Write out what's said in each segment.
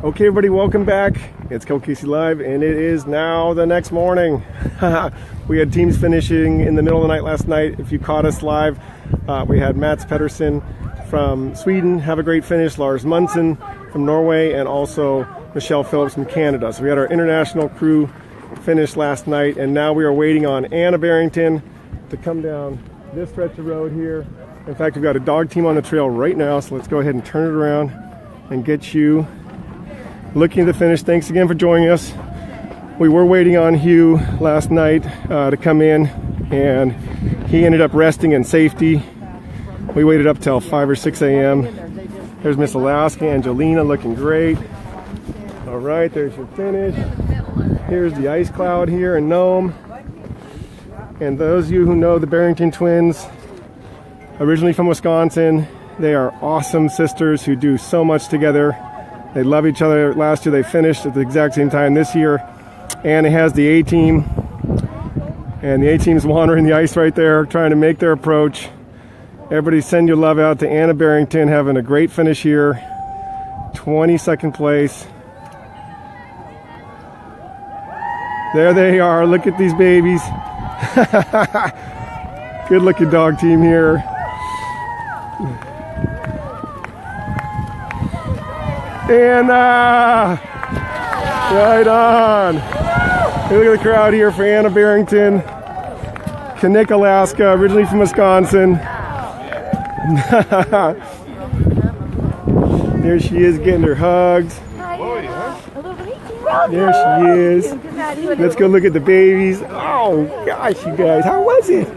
Okay, everybody, welcome back. It's Coach Casey Live, and it is now the next morning. We had teams finishing in the middle of the night last night. If you caught us live, we had Mats Pedersen from Sweden have a great finish, Lars Munson from Norway, and also Michelle Phillips from Canada. So we had our international crew finish last night, and now we are waiting on Anna Barrington to come down this stretch of road here. In fact, we've got a dog team on the trail right now, so let's go ahead and turn it around and get you looking at the finish. Thanks again for joining us. We were waiting on Hugh last night to come in, and he ended up resting in safety. We waited up till 5 or 6 a.m. There's Miss Alaska, Angelina, looking great. All right, there's your finish. Here's the ice cloud here in Nome. And those of you who know the Barrington twins, originally from Wisconsin, they are awesome sisters who do so much together. They love each other. Last year they finished at the exact same time this year. Anna has the A-team, and the A-team's wandering the ice right there, trying to make their approach. Everybody send your love out to Anna Barrington, having a great finish here. 22nd place. There they are. Look at these babies. Good looking dog team here. Anna! Right on. Hey, look at the crowd here for Anna Barrington. Knik, Alaska, originally from Wisconsin. There she is getting her hugs. There she is. Let's go look at the babies. Oh gosh, you guys, how was it?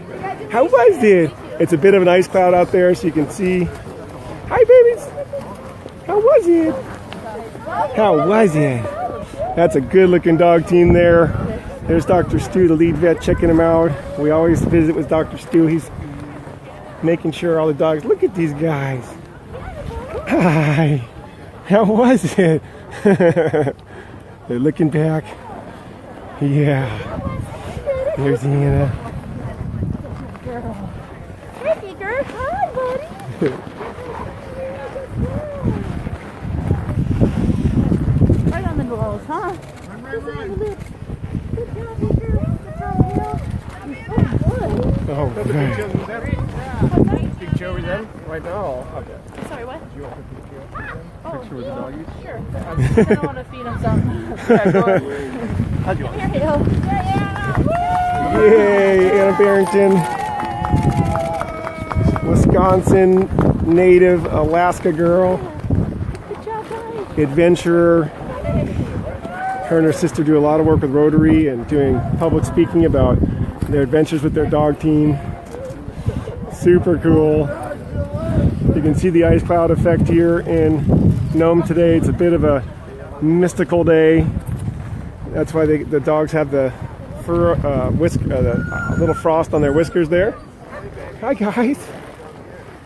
How was it? It's a bit of an ice cloud out there, so you can see. Hi, babies. How was it? How was it? That's a good-looking dog team there. There's Dr. Stu, the lead vet, checking him out. We always visit with Dr. Stu. He's making sure all the dogs. Look at these guys. Hi. How was it? They're looking back. Yeah. There's Anna. Hey, Beaker. Hi, buddy. Right on the nose, huh? Good job, Beaker. Good job, Oh, Big picture with them right now. Okay. Sorry, what? Do you want a Picture with the doggies? Sure. I don't want to feed him something. Yeah, go ahead. How'd you want? Here, Hale. Yeah. yay, Anna Barrington. Wisconsin native, Alaska girl. Good job, guys. Adventurer. Her and her sister do a lot of work with Rotary and doing public speaking about their adventures with their dog team. Super cool. You can see the ice cloud effect here in Nome today. It's a bit of a mystical day. That's why the dogs have the fur, the little frost on their whiskers there. Hi guys.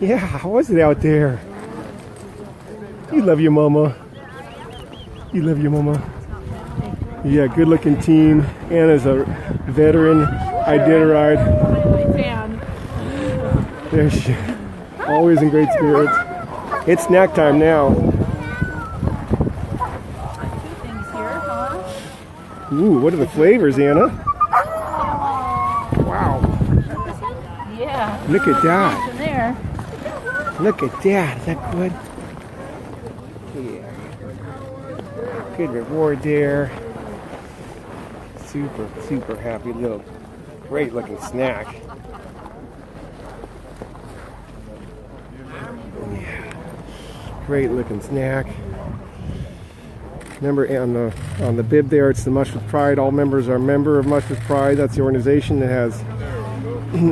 Yeah, how was it out there? You love your mama. You love your mama. Yeah, good looking team. Anna's a veteran Iditarod. Fan. There she is. Always in great spirits. It's snack time now. Two things here, huh? Ooh, what are the flavors, Anna? Wow. Yeah. Look at that. In there. Look at that. Is that good? Yeah. Good reward there. Super, super happy little, great looking snack. Yeah. Great looking snack. Remember on the bib there, it's the Mush with Pride. All members are a member of Mush with Pride. That's the organization that has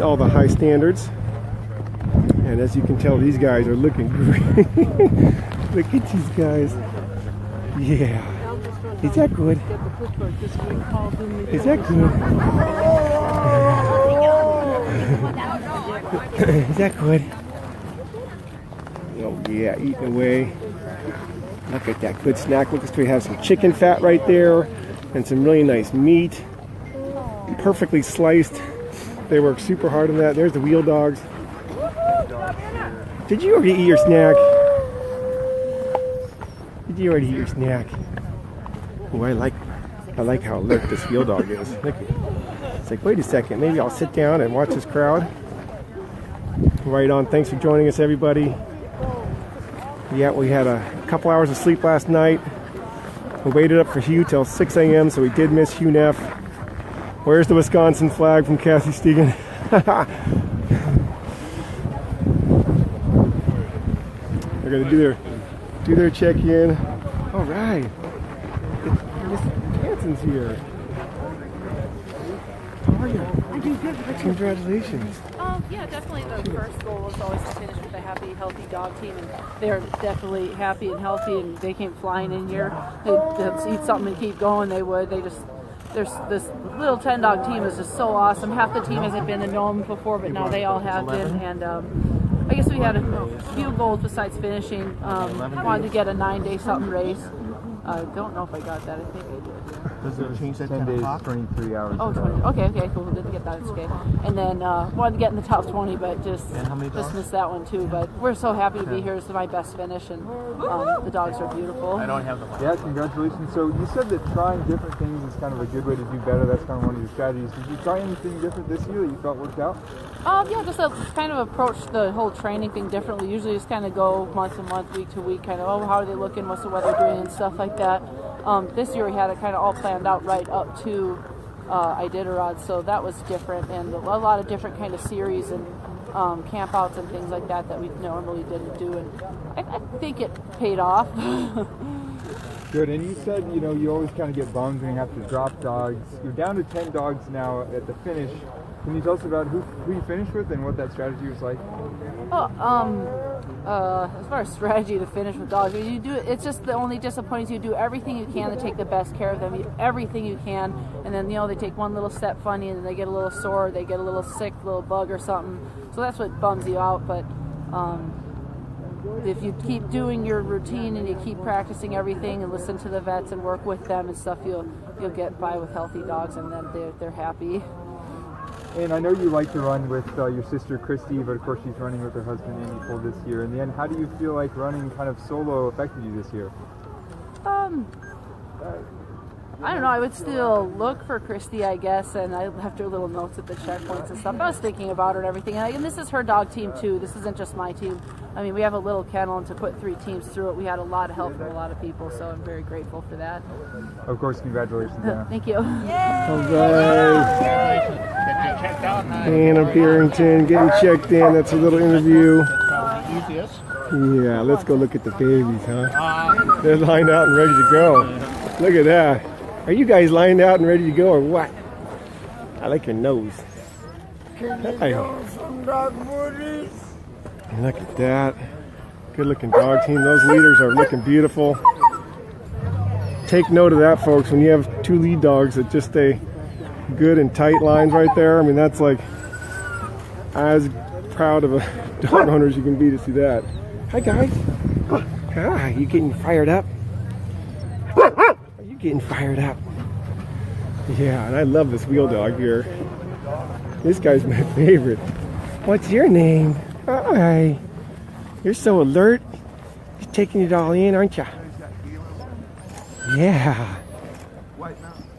all the high standards. And as you can tell, these guys are looking great. Look at these guys. Yeah. Is that good? Is that good? Is that good? Oh yeah, eating away. Look at that good snack. Look, we have some chicken fat right there and some really nice meat. Perfectly sliced. They work super hard on that. There's the wheel dogs. Did you already eat your snack? you already eat your snack? Oh, I like how alert this field dog is. Look at it. It's like, wait a second, maybe I'll sit down and watch this crowd. Right on. Thanks for joining us, everybody. Yeah, we had a couple hours of sleep last night. We waited up for Hugh till 6 a.m., so we did miss Hugh Neff. Where's the Wisconsin flag from Cassie Stegen? They're gonna do their check-in. All right, Miss Hanson's here. How are you? I do good. Congratulations. Yeah, definitely the first goal was always to finish with a happy, healthy dog team, and they're definitely happy and healthy, and they came flying in here. They'd eat something and keep going, they would. This little 10-dog team is just so awesome. Half the team hasn't been to Nome before, but now they all have been, and I guess we had a few goals besides finishing. Wanted to get a 9-day something race. Don't know if I got that. I think I did. Does it change that 10 days, 23 hours? Oh, 20. Okay, cool. Didn't get that. It's okay. And then wanted to get in the top 20, but just missed that one too. But we're so happy to be here. It's my best finish, and the dogs are beautiful. I don't have the. Yeah, congratulations. So you said that trying different things is kind of a good way to do better. That's kind of one of your strategies. Did you try anything different this year that you thought worked out? Yeah, just kind of approach the whole training thing differently. Usually just kind of go month to month, week to week, kind of, how are they looking, what's the weather doing, and stuff like that. This year we had it kind of all planned out right up to Iditarod, so that was different, and a lot of different kind of series and camp outs and things like that we normally didn't do, and I think it paid off. Good, and you said, you always kind of get bummed when you have to drop dogs. You're down to 10 dogs now at the finish. Can you tell us about who you finished with and what that strategy was like? As far as strategy to finish with dogs, you do it's just the only disappointing is you do everything you can to take the best care of them, everything you can, and then they take one little step funny and then they get a little sore, they get a little sick, little bug or something. So that's what bums you out. But if you keep doing your routine and you keep practicing everything and listen to the vets and work with them and stuff, you'll get by with healthy dogs, and then they're happy. And I know you like to run with your sister Christy, but of course she's running with her husband Andy Cole this year. In the end, how do you feel like running kind of solo affected you this year? I don't know. I would still look for Christy, I guess, and I left her little notes at the checkpoints and stuff. I was thinking about her and everything. And this is her dog team, too. This isn't just my team. I mean, we have a little kennel, and to put 3 teams through it, we had a lot of help from a lot of people, so I'm very grateful for that. Of course, congratulations, Anna. Thank you. All right. Anna Barrington getting checked in. That's a little interview. Yeah, let's go look at the babies, huh? They're lined out and ready to go. Look at that. Are you guys lined out and ready to go or what? I like your nose. Hi. Look at that. Good looking dog team. Those leaders are looking beautiful. Take note of that, folks. When you have 2 lead dogs that just stay good and tight lines right there, I mean, that's like as proud of a dog owner as you can be to see that. Hi, guys. Hi, you getting fired up? Are you getting fired up? Yeah, and I love this wheel dog here. This guy's my favorite. What's your name? Hi. You're so alert. You're taking it all in, aren't you? Yeah.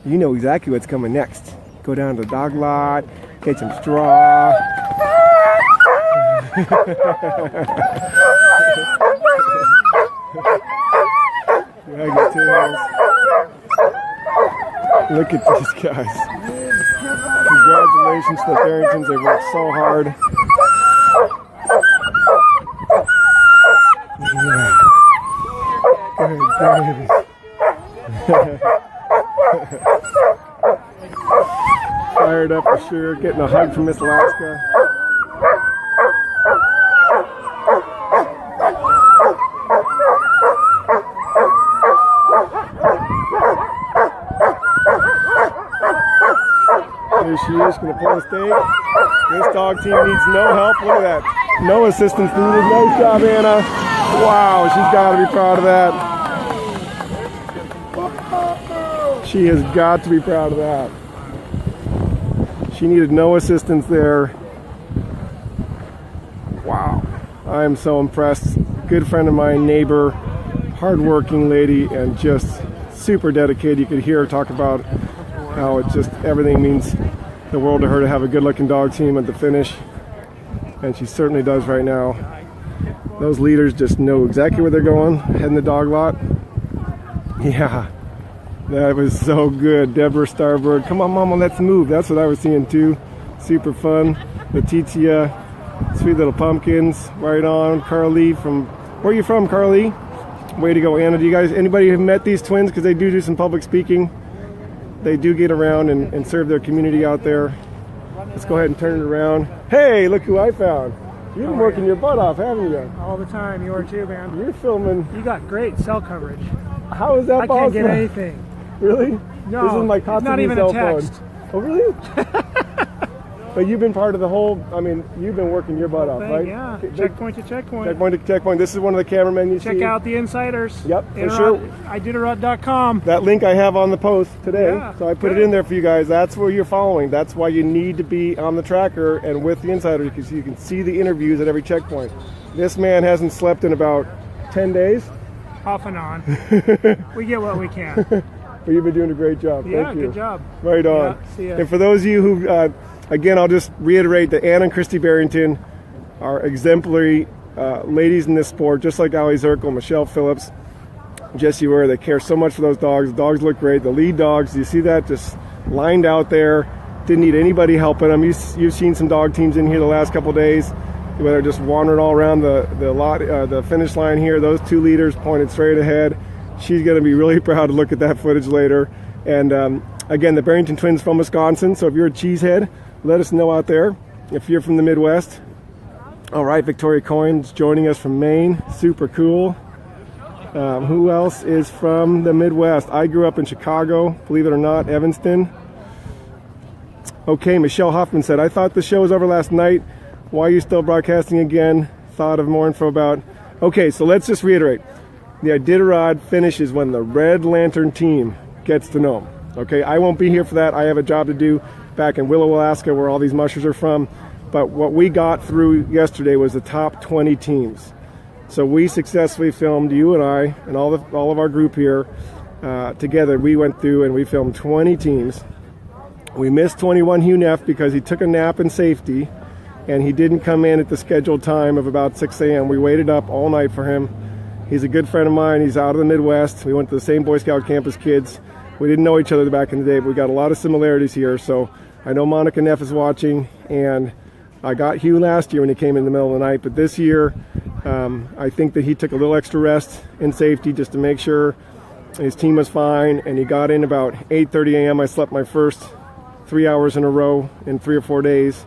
You know exactly what's coming next. Go down to the dog lot, get some straw. Dragon tails. Look at these guys. Congratulations to the Barringtons. They worked so hard. Yeah. Good babies. Fired up for sure. Getting a hug from Miss Alaska. There she is, gonna pull a stake. This dog team needs no help. Look at that. No assistance needed. Nice job, Anna. Wow, she's gotta be proud of that. She has got to be proud of that. She needed no assistance there. Wow, I am so impressed. Good friend of mine, neighbor, hardworking lady and just super dedicated. You could hear her talk about how it just everything means the world to her to have a good-looking dog team at the finish, and she certainly does right now. Those leaders just know exactly where they're going, heading the dog lot. Yeah, that was so good. Deborah Starbird, come on, Mama, let's move. That's what I was seeing too. Super fun. Letitia, Sweet Little Pumpkins, right on. Carly from, where are you from, Carly? Way to go, Anna. Do you guys, anybody have met these twins? Because they do some public speaking. They do get around and serve their community out there. Let's go ahead and turn it around. Hey, look who I found. You've been working your butt off, haven't you? All the time. You are too, man. You're filming. You got great cell coverage. How is that I possible? can't get anything. Really? No, This is my it's not even a text. Oh, really? But you've been part of the whole, I mean, you've been working your butt off, right? Yeah. Checkpoint to checkpoint. Checkpoint to checkpoint. This is one of the cameramen you see. Check out the insiders. Yep, for sure. Iditarod.com. That link I have on the post today, Yeah, so I put it in there for you guys. That's where you're following. That's why you need to be on the tracker and with the insiders, because you can see the interviews at every checkpoint. This man hasn't slept in about 10 days. Off and on. We get what we can. But you've been doing a great job. Yeah, Thank you. good job. Right on. Yeah, see ya. And for those of you who, again, I'll just reiterate that Ann and Christy Barrington are exemplary ladies in this sport, just like Ali Zirkle, Michelle Phillips, Jessie Ware. They care so much for those dogs. The dogs look great. The lead dogs, you see that just lined out there. Didn't need anybody helping them. You've seen some dog teams in here the last couple days where they're just wandering all around the finish line here. Those two leaders pointed straight ahead. She's going to be really proud to look at that footage later. And again, the Barrington twins from Wisconsin. So if you're a cheesehead, let us know out there. If you're from the Midwest. All right, Victoria Coyne's joining us from Maine. Super cool. Who else is from the Midwest? I grew up in Chicago, believe it or not, Evanston. Okay, Michelle Hoffman said, I thought the show was over last night. Why are you still broadcasting again? Thought of more info about. Okay, so let's just reiterate. The Iditarod finishes when the Red Lantern team gets to Nome. Okay, I won't be here for that. I have a job to do back in Willow, Alaska, where all these mushers are from. But what we got through yesterday was the top 20 teams. So we successfully filmed, you and I, and all of our group here together. We went through and we filmed 20 teams. We missed 21 Hugh Neff because he took a nap in safety, and he didn't come in at the scheduled time of about 6 a.m. We waited up all night for him. He's a good friend of mine. He's out of the Midwest. We went to the same Boy Scout camp as kids. We didn't know each other back in the day, but we got a lot of similarities here. So I know Monica Neff is watching, and I got Hugh last year when he came in the middle of the night. But this year, I think that he took a little extra rest in safety just to make sure his team was fine. And he got in about 8:30 a.m. I slept my first 3 hours in a row in 3 or 4 days.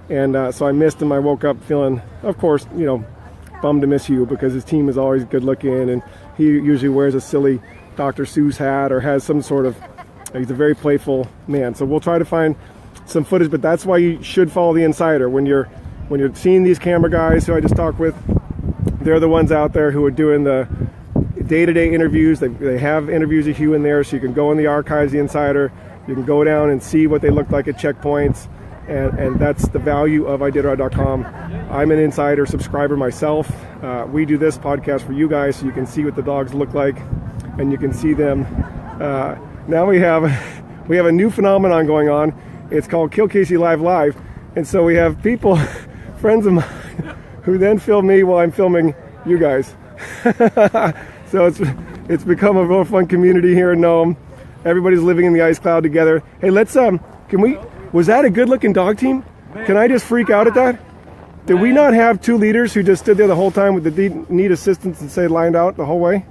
And so I missed him. I woke up feeling, of course, bummed to miss Hugh because his team is always good looking, and he usually wears a silly Dr. Seuss hat or has some sort of, he's a very playful man. So we'll try to find some footage, but that's why you should follow the insider. When you're seeing these camera guys who I just talked with, they're the ones out there who are doing the day-to-day interviews. They have interviews of Hugh in there, so you can go in the archives, the insider. You can go down and see what they look like at checkpoints. And that's the value of Iditarod.com. I'm an insider subscriber myself. We do this podcast for you guys so you can see what the dogs look like, and you can see them. Now we have a new phenomenon going on. It's called Kill Casey Live. And so we have people, friends of mine, who then film me while I'm filming you guys. So it's become a real fun community here in Nome. Everybody's living in the ice cloud together. Hey, let's was that a good-looking dog team? Can I just freak out at that? Did we not have two leaders who just stood there the whole time with the need assistance and stayed lined out the whole way?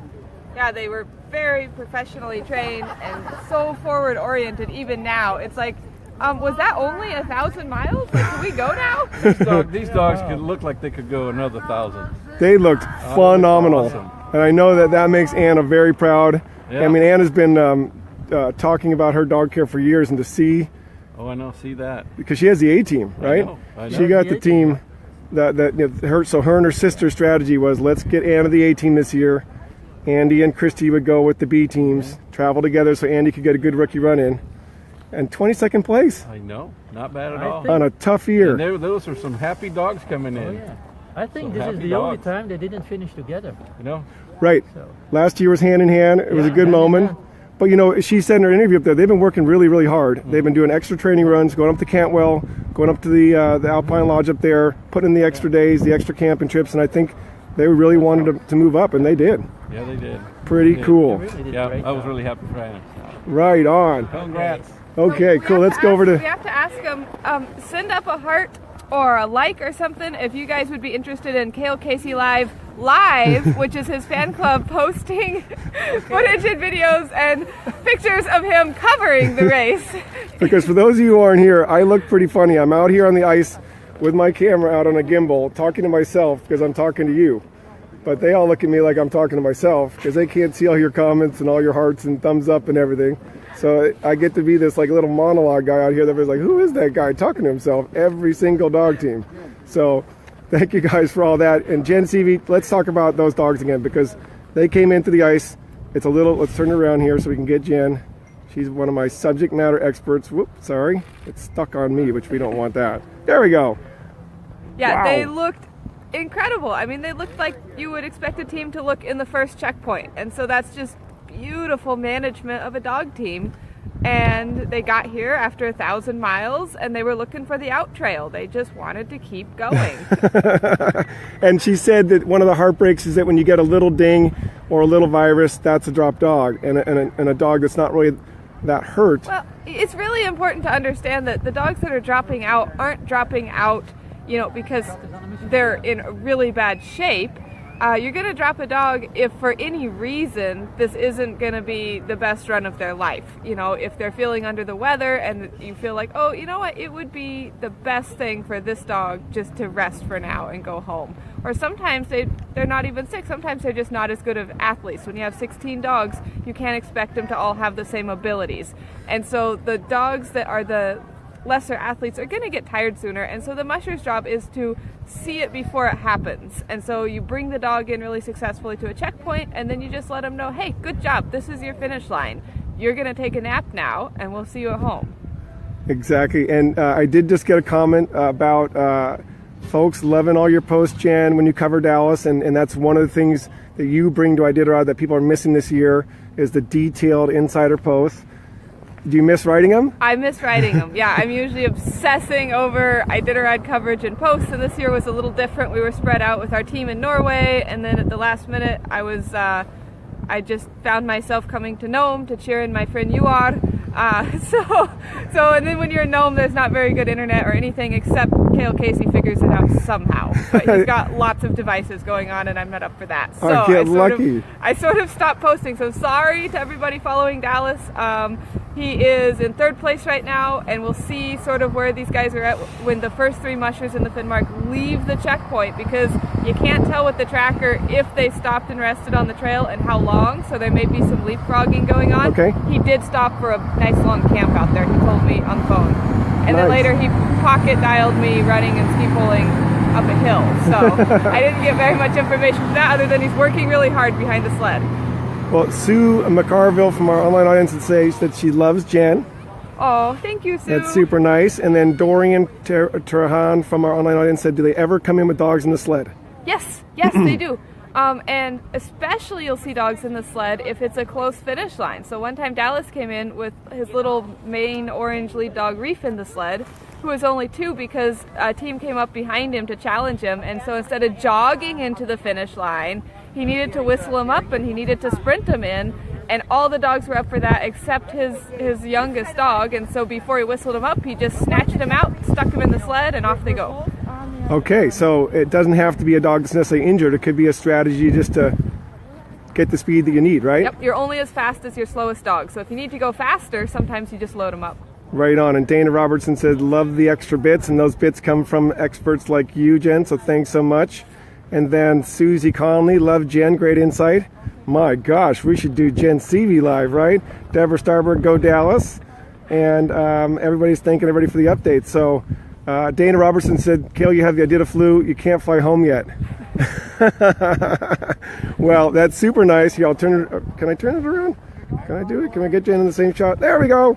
Yeah, they were very professionally trained and so forward-oriented even now. It's like, was that only 1,000 miles? Like, can we go now? These dogs could look like they could go another 1,000. They looked phenomenal. Awesome. And I know that makes Anna very proud. Yeah. I mean, Anna's been talking about her dog care for years, and to see... Oh, I know. See that? Because she has the A-team, right? I know. She got the team that her and her sister's strategy was, let's get Anna the A-team this year. Andy and Christy would go with the B teams, travel together so Andy could get a good rookie run in. And 22nd place. I know. Not bad at all. On a tough year. And those are some happy dogs coming in. Oh, yeah. I think Some this is happy the only dogs. time they didn't finish together. Right. Last year was hand in hand. It was a good moment. But you know, she said in her interview up there, they've been working really, really hard. They've been doing extra training runs, going up to Cantwell, going up to the Alpine Lodge up there, putting in the extra days, the extra camping trips, and I think they really wanted to move up, and they did. Yeah, they did. Pretty cool. Yeah, I was really happy for Anna. Right on. Congrats. Okay, cool. Let's go over We to. have to ask them, send up a heart or a like or something if you guys would be interested in Cale Casey Live, which is his fan club posting footage and videos and pictures of him covering the race. Because for those of you who aren't here, I look pretty funny. I'm out here on the ice with my camera out on a gimbal talking to myself because I'm talking to you. But they all look at me like I'm talking to myself because they can't see all your comments and all your hearts and thumbs up and everything. So I get to be this like little monologue guy out here that was like, who is that guy talking to himself every single dog team? So thank you guys for all that. And Jen Seavey, let's talk about those dogs again because they came into the ice. It's a little, let's turn it around here so we can get Jen. She's one of my subject matter experts. Whoop, sorry. It's stuck on me, which we don't want that. There we go. Yeah, Wow. They looked incredible. I mean, they looked like you would expect a team to look in the first checkpoint. And so that's just beautiful management of a dog team. And they got here after 1,000 miles and they were looking for the out trail. They just wanted to keep going. And she said that one of the heartbreaks is that when you get a little ding or a little virus, that's a drop dog. And a dog that's not really that hurt. Well, it's really important to understand that the dogs that are dropping out aren't dropping out, you know, because they're in really bad shape. You're going to drop a dog if for any reason this isn't going to be the best run of their life. You know, if they're feeling under the weather and you feel like, oh, you know what, it would be the best thing for this dog just to rest for now and go home. Or sometimes they're not even sick. Sometimes they're just not as good of athletes. When you have 16 dogs, you can't expect them to all have the same abilities. And so the dogs that are the lesser athletes are going to get tired sooner, and so the musher's job is to see it before it happens. And so you bring the dog in really successfully to a checkpoint, and then you just let them know, hey, good job, this is your finish line. You're going to take a nap now, and we'll see you at home. Exactly. And I did just get a comment about folks loving all your posts, Jan, when you cover Dallas, and that's one of the things that you bring to Iditarod that people are missing this year is the detailed insider posts. Do you miss writing them? I miss writing them. Yeah, I'm usually obsessing over Iditarod coverage and posts, and this year was a little different. We were spread out with our team in Norway, and then at the last minute, I just found myself coming to Nome to cheer in my friend Yuar. And then when you're in Nome, there's not very good internet or anything except Cale Casey figures it out somehow. But he's got lots of devices going on, and I'm not up for that. So I sort of stopped posting. So sorry to everybody following Dallas. He is in third place right now, and we'll see sort of where these guys are at when the first three mushers in the Finnmark leave the checkpoint, because you can't tell with the tracker if they stopped and rested on the trail and how long, so there may be some leapfrogging going on. Okay. He did stop for a nice long camp out there, he told me on the phone. And then later he pocket dialed me running and ski pulling up a hill. So I didn't get very much information from that other than he's working really hard behind the sled. Well, Sue McCarville from our online audience would say that she loves Jen. Oh, thank you, Sue. That's super nice. And then Dorian Turahan from our online audience said, do they ever come in with dogs in the sled? Yes, they do. And especially you'll see dogs in the sled if it's a close finish line. So one time Dallas came in with his little Maine orange lead dog Reef in the sled, who was only 2 because a team came up behind him to challenge him. And so instead of jogging into the finish line, he needed to whistle him up and he needed to sprint him in. And all the dogs were up for that except his youngest dog. And so before he whistled him up, he just snatched him out, stuck him in the sled, and off they go. Okay, so it doesn't have to be a dog that's necessarily injured. It could be a strategy just to get the speed that you need, right? Yep, you're only as fast as your slowest dog. So if you need to go faster, sometimes you just load them up. Right on. And Dana Robertson said, love the extra bits, and those bits come from experts like you, Jen, so thanks so much. And then Susie Conley, love Jen, great insight. My gosh, we should do Jen Seavey live, right? Deborah Starberg, go Dallas. And everybody's thanking everybody for the update. So Dana Robertson said, Cale, you have the Idita flu. You can't fly home yet. Well, that's super nice. Here, I'll turn it. Can I turn it around? Can I do it? Can I get Jen in the same shot? There we go.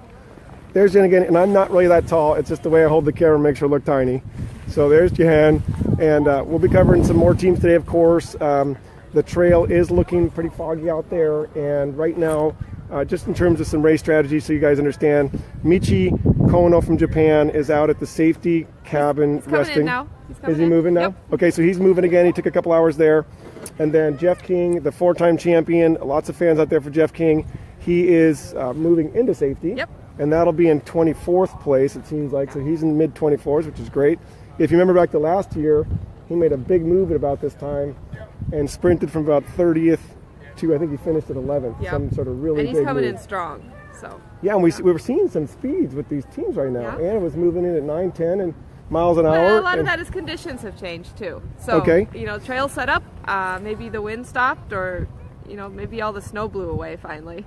There's Jen again. And I'm not really that tall. It's just the way I hold the camera makes her look tiny. So there's Jen. And we'll be covering some more teams today, of course. The trail is looking pretty foggy out there, and right now, just in terms of some race strategy, so you guys understand, Michi Kono from Japan is out at the safety cabin He's coming resting. in now. He's coming Is he in. moving now? Yep. Okay, so he's moving again. He took a couple hours there. And then Jeff King, the 4-time champion, lots of fans out there for Jeff King. He is moving into safety. Yep. And that'll be in 24th place, it seems like. So he's in mid-24s, which is great. If you remember back to last year, he made a big move at about this time and sprinted from about 30th to, I think he finished at 11th. Yep. Some sort of really And he's big coming move. in strong. So Yeah, and we were seeing some speeds with these teams right now. Yeah. Anna was moving in at 9, 10 and miles an hour. well, a lot of and- that is conditions have changed too. So Okay. trail set up. Maybe the wind stopped, or maybe all the snow blew away finally.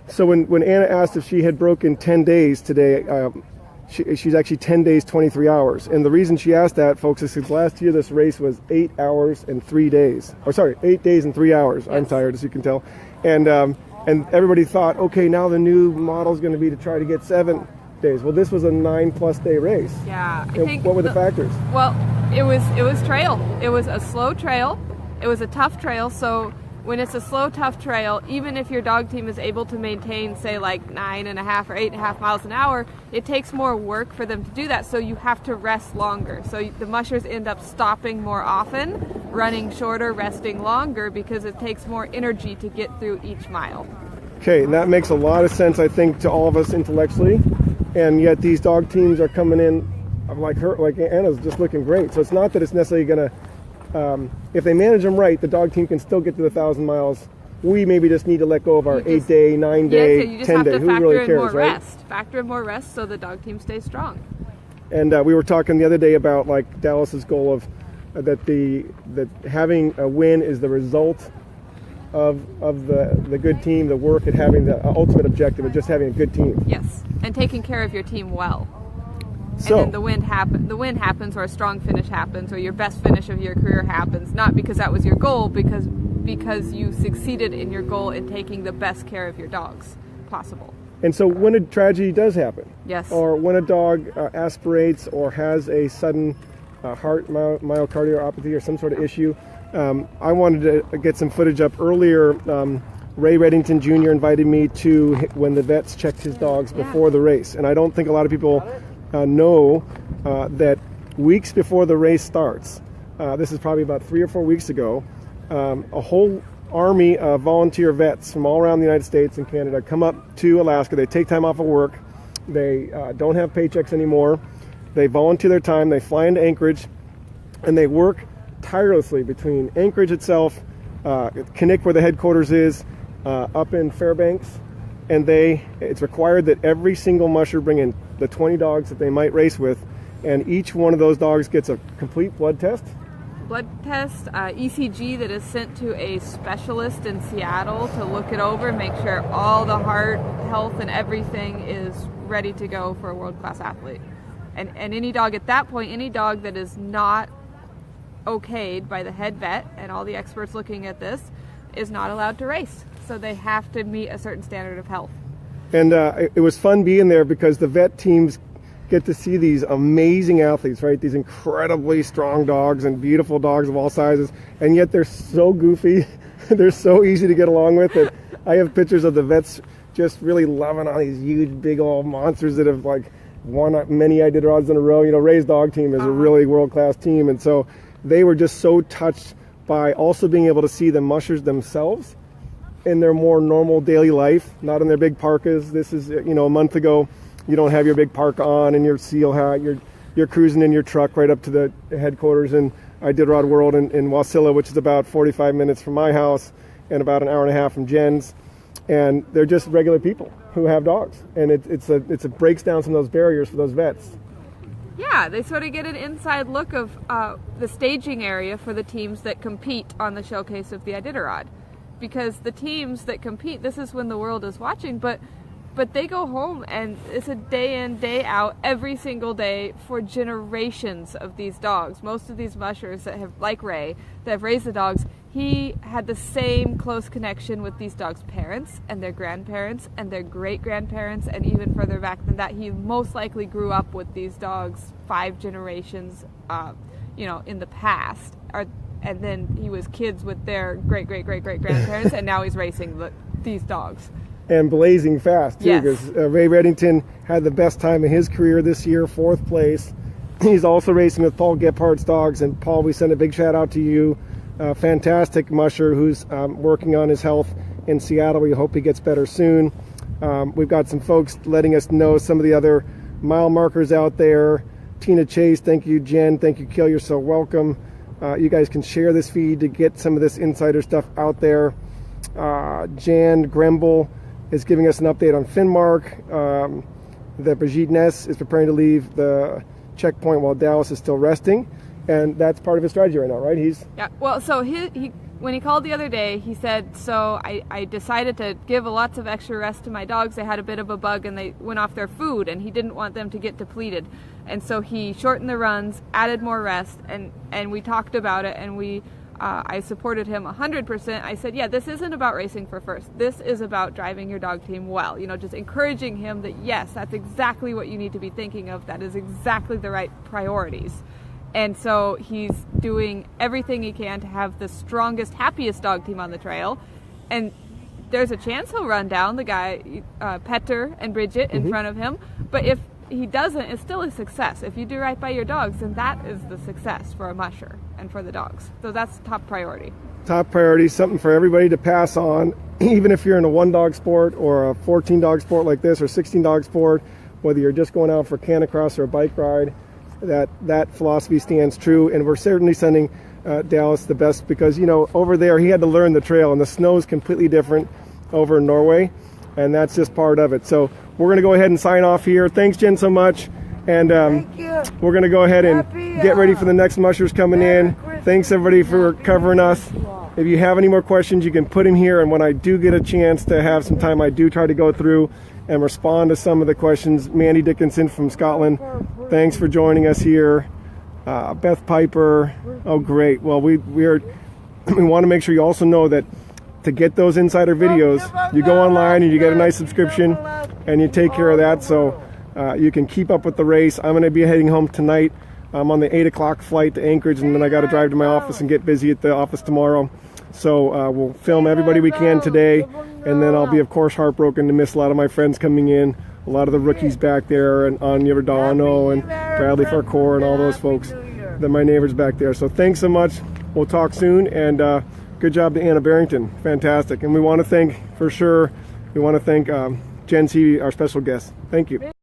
So when Anna asked if she had broken 10 days today, she's actually 10 days, 23 hours. And the reason she asked that, folks, is because last year this race was 8 hours and 3 days. Or sorry, 8 days and 3 hours. I'm tired, as you can tell. And everybody thought, okay, now the new model is going to be to try to get 7 days. Well, this was a 9+ day race. Yeah, I And think what were the factors? Well, it was trail. It was a slow trail. It was a tough trail. So when it's a slow, tough trail, even if your dog team is able to maintain, say, like 9.5 or 8.5 miles an hour, it takes more work for them to do that. So you have to rest longer. So the mushers end up stopping more often, running shorter, resting longer, because it takes more energy to get through each mile. Okay, and that makes a lot of sense, I think, to all of us intellectually. And yet these dog teams are coming in, like Anna's just looking great. So it's not that it's necessarily going to, if they manage them right, the dog team can still get to the 1,000 miles. We maybe just need to let go of our 8-day, 9-day, you just 10-day. have to Who factor really in cares, more right? rest. Factor in more rest so the dog team stays strong. And we were talking the other day about like Dallas's goal of that having a win is the result of the good team, the work, and having the ultimate objective of just having a good team. Yes, and taking care of your team well. So And then the win happens, or a strong finish happens, or your best finish of your career happens, not because that was your goal, because you succeeded in your goal in taking the best care of your dogs possible. And so when a tragedy does happen, Yes. or when a dog aspirates or has a sudden heart myocardiopathy or some sort of issue, I wanted to get some footage up earlier. Ray Reddington Jr. invited me to when the vets checked his dogs before the race. And I don't think a lot of people know that weeks before the race starts, this is probably about 3 or 4 weeks ago, a whole army of volunteer vets from all around the United States and Canada come up to Alaska. They take time off of work. They don't have paychecks anymore. They volunteer their time. They fly into Anchorage, and they work tirelessly between Anchorage itself, Kinnick, where the headquarters is, up in Fairbanks, and it's required that every single musher bring in the 20 dogs that they might race with, and each one of those dogs gets a complete blood test. Blood test, ECG that is sent to a specialist in Seattle to look it over and make sure all the heart health and everything is ready to go for a world-class athlete. And any dog at that point, any dog that is not okayed by the head vet and all the experts looking at this, is not allowed to race. So they have to meet a certain standard of health. And it was fun being there because the vet teams get to see these amazing athletes, right? These incredibly strong dogs and beautiful dogs of all sizes, and yet they're so goofy. They're so easy to get along with that I have pictures of the vets just really loving on these huge, big old monsters that have like won many Iditarods in a row. You know, Ray's dog team is a really world-class team, and so they were just so touched by also being able to see the mushers themselves in their more normal daily life, not in their big parkas. This is, a month ago, you don't have your big parka on and your seal hat. You're cruising in your truck right up to the headquarters in Iditarod World in Wasilla, which is about 45 minutes from my house and about an hour and a half from Jen's. And they're just regular people who have dogs, and it breaks down some of those barriers for those vets. Yeah, they sort of get an inside look of the staging area for the teams that compete on the showcase of the Iditarod. Because the teams that compete, this is when the world is watching, but they go home and it's a day in, day out, every single day for generations of these dogs. Most of these mushers that have, like Ray, that have raised the dogs, he had the same close connection with these dogs' parents and their grandparents and their great-grandparents, and even further back than that, he most likely grew up with these dogs 5 generations, in the past. and then he was kids with their great grandparents, and now he's racing these dogs. And blazing fast too, Yes. because Ray Reddington had the best time in his career this year, 4th place. He's also racing with Paul Gephardt's dogs, and Paul, we send a big shout out to you. Fantastic musher who's working on his health in Seattle. We hope he gets better soon. We've got some folks letting us know some of the other mile markers out there. Tina Chase, thank you. Jen, thank you. Kill, you're so welcome. You guys can share this feed to get some of this insider stuff out there. Jan Gremble is giving us an update on Finnmark. That Brigitte Ness is preparing to leave the checkpoint while Dallas is still resting. And that's part of his strategy right now, right? Yeah, well, so he when he called the other day, he said, so I decided to give lots of extra rest to my dogs. They had a bit of a bug and they went off their food, and he didn't want them to get depleted. And so he shortened the runs, added more rest, and we talked about it, and I supported him 100%. I said, yeah, this isn't about racing for first. This is about driving your dog team well. You know, just encouraging him that, yes, that's exactly what you need to be thinking of. That is exactly the right priorities. And so he's doing everything he can to have the strongest, happiest dog team on the trail. And there's a chance he'll run down the guy, Petter and Bridget, in front of him. But if he doesn't, it's still a success. If you do right by your dogs, then that is the success for a musher and for the dogs. So that's top priority. Top priority, something for everybody to pass on, even if you're in a 1-dog sport or a 14-dog sport like this, or 16-dog sport, whether you're just going out for canicross or a bike ride. That philosophy stands true, and we're certainly sending Dallas the best, because, you know, over there he had to learn the trail, and the snow is completely different over in Norway, and that's just part of it. So we're going to go ahead and sign off here. Thanks, Jen, so much, and we're going to go ahead and get ready for the next mushers coming in. Thanks, everybody, for covering us. If you have any more questions, you can put them here, and when I do get a chance to have some time, I do try to go through and respond to some of the questions. Mandy Dickinson from Scotland, thanks for joining us here. Beth Piper, oh great. Well, we want to make sure you also know that to get those insider videos, you go online and you get a nice subscription and you take care of that, so you can keep up with the race. I'm going to be heading home tonight. I'm on the 8 o'clock flight to Anchorage, and then I got to drive to my office and get busy at the office tomorrow. So we'll film everybody we can today, and then I'll be, of course, heartbroken to miss a lot of my friends coming in, a lot of the rookies back there, and Anya Verdano and Bradley Farquhar and all those folks. Then my neighbors back there. So thanks so much. We'll talk soon, and good job to Anna Barrington. Fantastic. And we want to thank, for sure, Jen C., our special guest. Thank you.